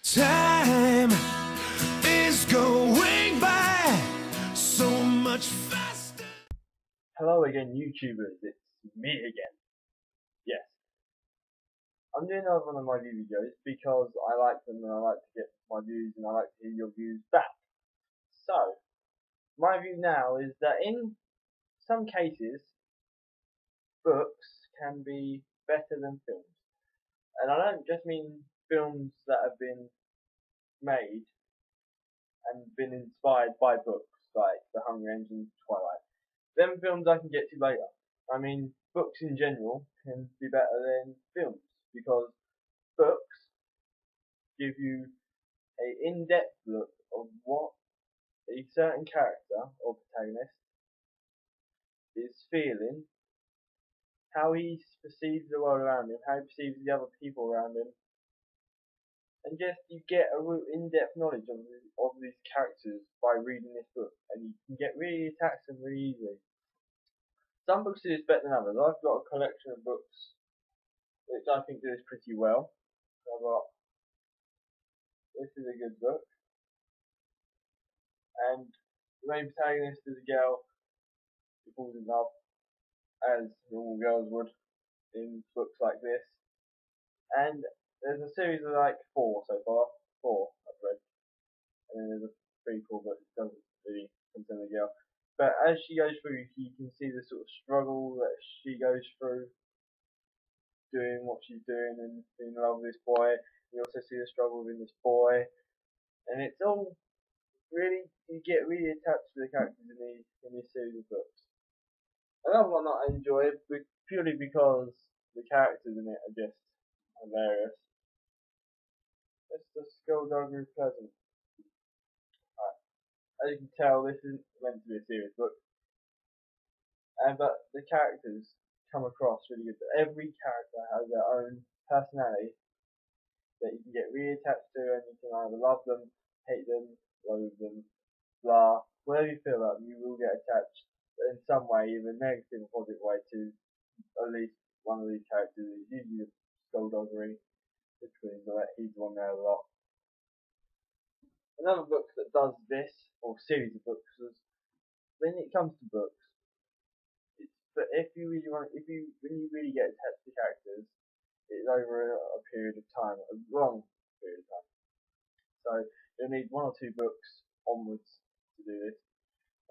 Time is going by so much faster. Hello again, YouTubers. It's me again. Yes, I'm doing another one of my view videos because I like them and I like to get my views and I like to hear your views back. So, my view now is that in some cases, books can be better than films. And I don't just mean films that have been made and been inspired by books, like The Hunger Games and Twilight. Them films I can get to later. I mean, books in general can be better than films because books give you a in-depth look of what a certain character or protagonist is feeling, how he perceives the world around him, how he perceives the other people around him, and just you get a real in-depth knowledge of these characters by reading this book, and you can get really attached to them really easily. Some books do this better than others. I've got a collection of books which I think do this pretty well. I've got, this is a good book, and the main protagonist is a girl who falls in love, as normal girls would in books like this. And there's a series of like 4 so far, 4 I've read, and then there's a prequel but it doesn't really concern the girl. But as she goes through, you can see the sort of struggle that she goes through doing what she's doing and being in love with this boy. You also see the struggle within this boy, and it's all really, you get really attached to the characters in these series of books. Another one that I enjoy purely because the characters in it are just hilarious. It's the Skullduggery Pleasant. Right. As you can tell, this isn't meant to be a serious book, but the characters come across really good. Every character has their own personality that you can get really attached to, and you can either love them, hate them, loathe them, blah, whatever you feel about them, you will get attached in some way, either negative or positive way, to at least one of these characters. It's usually the Skullduggery, between he's the one there a lot. Another book that does this, or series of books, is when it comes to books, but if you really want, when you really get attached to characters, it's over a period of time, a long period of time. So you'll need 1 or 2 books onwards to do this.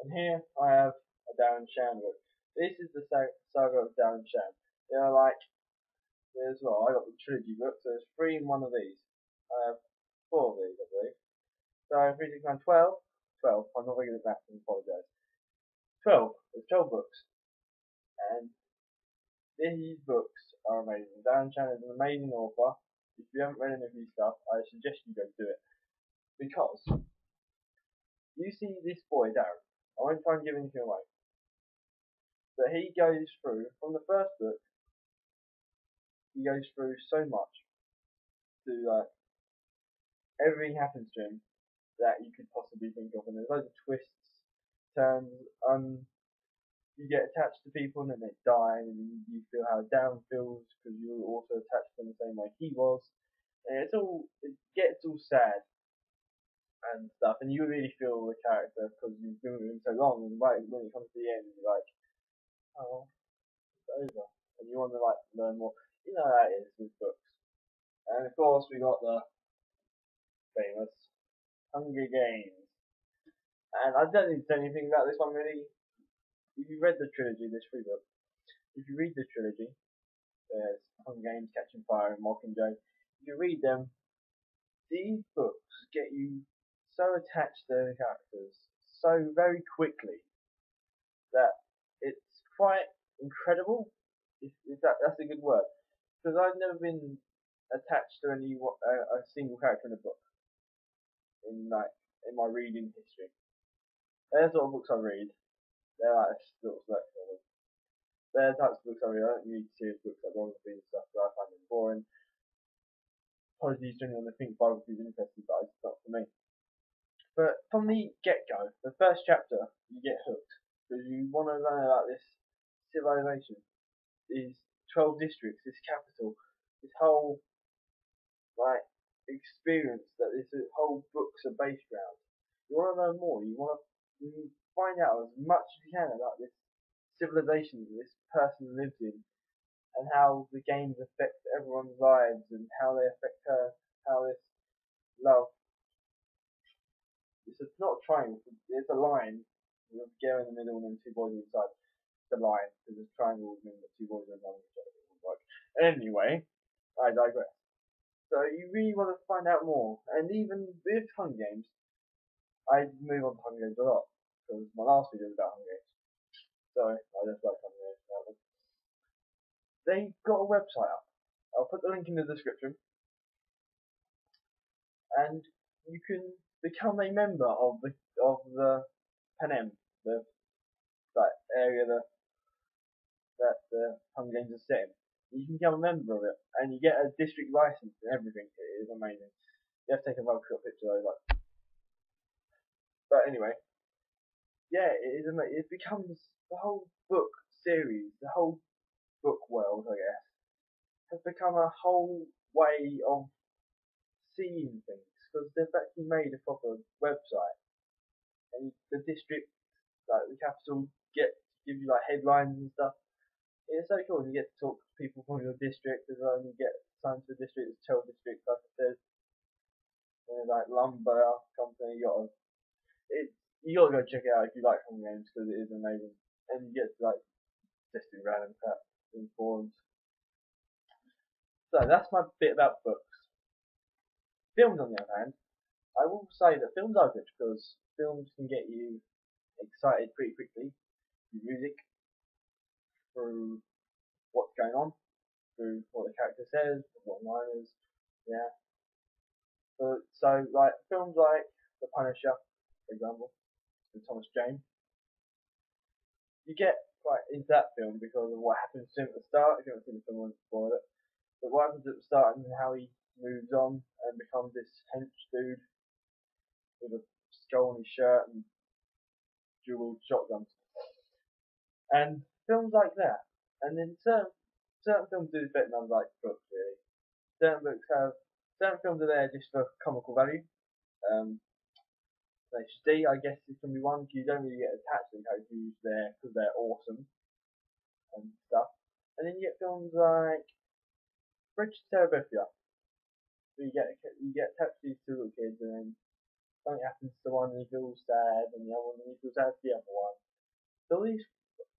And here I have a Darren Shan book. This is the saga of Darren Shan. They're like, there's I got the trilogy book, so there's 3 in one of these. I have 4 of these, I believe. So 3, 6, 9, 12. 12. I'm not very good at maths, I apologise. 12. There's 12 books. And these books are amazing. Darren Shan is an amazing author. If you haven't read any of his stuff, I suggest you go do it. Because you see this boy, Darren. I won't try and give anything away. But he goes through, from the first book, he goes through so much to everything happens to him that you could possibly think of, and there's loads of twists, turns, you get attached to people and then they die, and you feel how Darren feels because you were also attached to them the same way he was, and it gets all sad and stuff, and you really feel the character because you've been with him so long, and right when it comes to the end, you're like, oh, it's over, and you want to learn more. You know how it is with books. And of course we got the famous Hunger Games. And I don't need to say anything about this one really. If you read the trilogy, there's 3 books. If you read the trilogy, there's Hunger Games, Catching Fire, and Mockingjay. If you read them, these books get you so attached to the characters so very quickly that it's quite incredible. If that's a good word. Because I've never been attached to a single character in a book in my reading history. They're the sort of books I read. They're like a little selection of them. They're the types of books I read. I don't read serious books like biographies and stuff because I find them boring. Apologies to anyone that thinks biography is interesting, but it's not for me. But from the get-go, the first chapter, you get hooked because you want to learn about this civilization, these 12 districts, this capital, this whole experience that this whole books are based around. You want to know more. You want to find out as much as you can about this civilization that this person lives in, and how the games affect everyone's lives, and how they affect her, how this love. It's not a triangle. It's a line with a girl in the middle and then two boys inside. The line because it's triangle would mean that two boys are in love with each other. It would work. Anyway, I digress. So you really want to find out more, and even with Hunger Games, I move on to Hunger Games a lot because my last video was about Hunger Games. So I just like Hunger Games. They got a website up. I'll put the link in the description, and you can become a member of the Panem, the that area that the Hunger Games are set in. You can become a member of it, and you get a district license and everything. It is amazing. You have to take a mugshot picture though, like. But anyway, yeah, it is amazing. It becomes the whole book series, the whole book world, I guess, has become a whole way of seeing things because they've actually made a proper website, and the district, like the capital, give you like headlines and stuff. It's so cool. You get to talk to people from your district as well, and you get signed to the district, it's 12 districts, like it says. And like lumber company, you gotta go check it out if you like Hunger Games because it is amazing, and you get to like just do random crap in forums. So that's my bit about books. Films, on the other hand, I will say that films are good because films can get you excited pretty quickly through music, through what's going on, through what the character says, what line is, yeah. So like films like The Punisher, for example, with Thomas Jane, you get quite into that film because of what happens to him at the start. If you haven't seen the film, I won't spoil it. But what happens at the start and how he moves on and becomes this hench dude with a skull on his shirt and dual shotguns. And films like that. And then certain films do better than others, like books really. Certain films are there just for comical value. HD, I guess, is can be one because you don't really get attached to the characters there because they're awesome and stuff. And then you get films like Bridge to Terabithia, where you get attached to these two little kids, and then something happens to one and you feel sad, and the other one and you feel sad for the other one.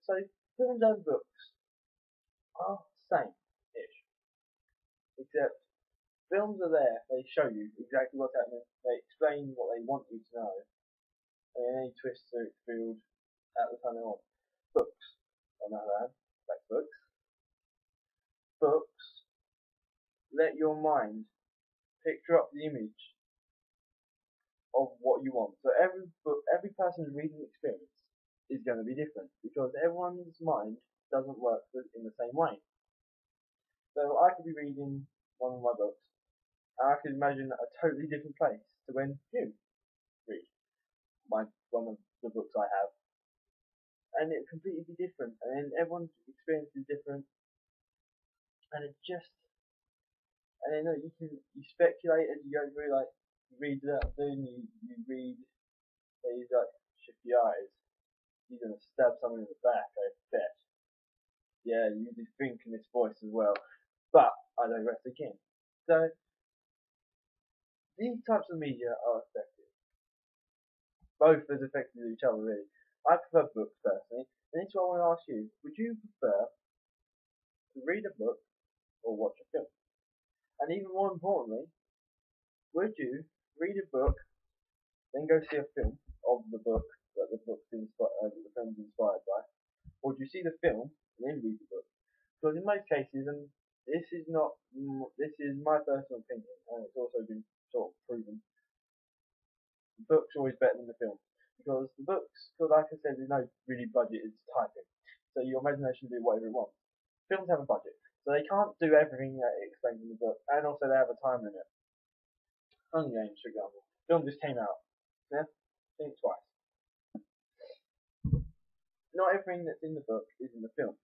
So films and books are the same-ish, except films are there, they show you exactly what's happening, they explain what they want you to know, and any twists are revealed at the time they want. Books, on the other hand, back to books let your mind picture up the image of what you want. So every person's reading experience is going to be different because everyone's mind doesn't work in the same way. So I could be reading one of my books, and I could imagine a totally different place to when you read one of the books I have, and it completely be different. And everyone's experience is different, and then you speculate as you go through, like you read that thing, you read, he's like shift your eyes, he's gonna stab someone in the back, I bet. Yeah, you do think in this voice as well. But I digress again. So these types of media are effective. Both as effective as each other really. I prefer books personally, and this is what I want to ask you. Would you prefer to read a book or watch a film? And even more importantly, would you read a book, then go see a film of the book that the film's inspired by? Or do you see the film and then read the book? Because in most cases, and this is my personal opinion, and it's also been sort of proven, the book's always better than the film. Because the books, like I said, there's no really budget, it's typing. So your imagination can do whatever it wants. Films have a budget, so they can't do everything that it explains in the book, and also they have a time limit. Hunger Games, for example. Film just came out. Yeah? Seen it twice. Not everything that's in the book is in the film.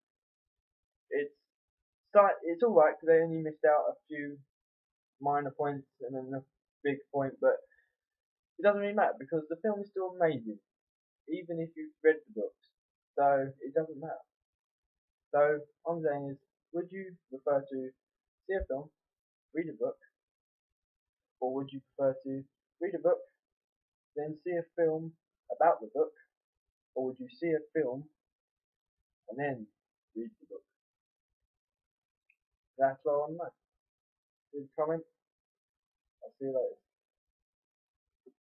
It's alright because they only missed out a few minor points and then a big point, but it doesn't really matter because the film is still amazing, even if you've read the books. So it doesn't matter. So what I'm saying is, would you prefer to see a film, read a book, or would you prefer to read a book, then see a film about the book, or would you see a film and then read the book? That's what I want to know. Leave a comment. I'll see you later.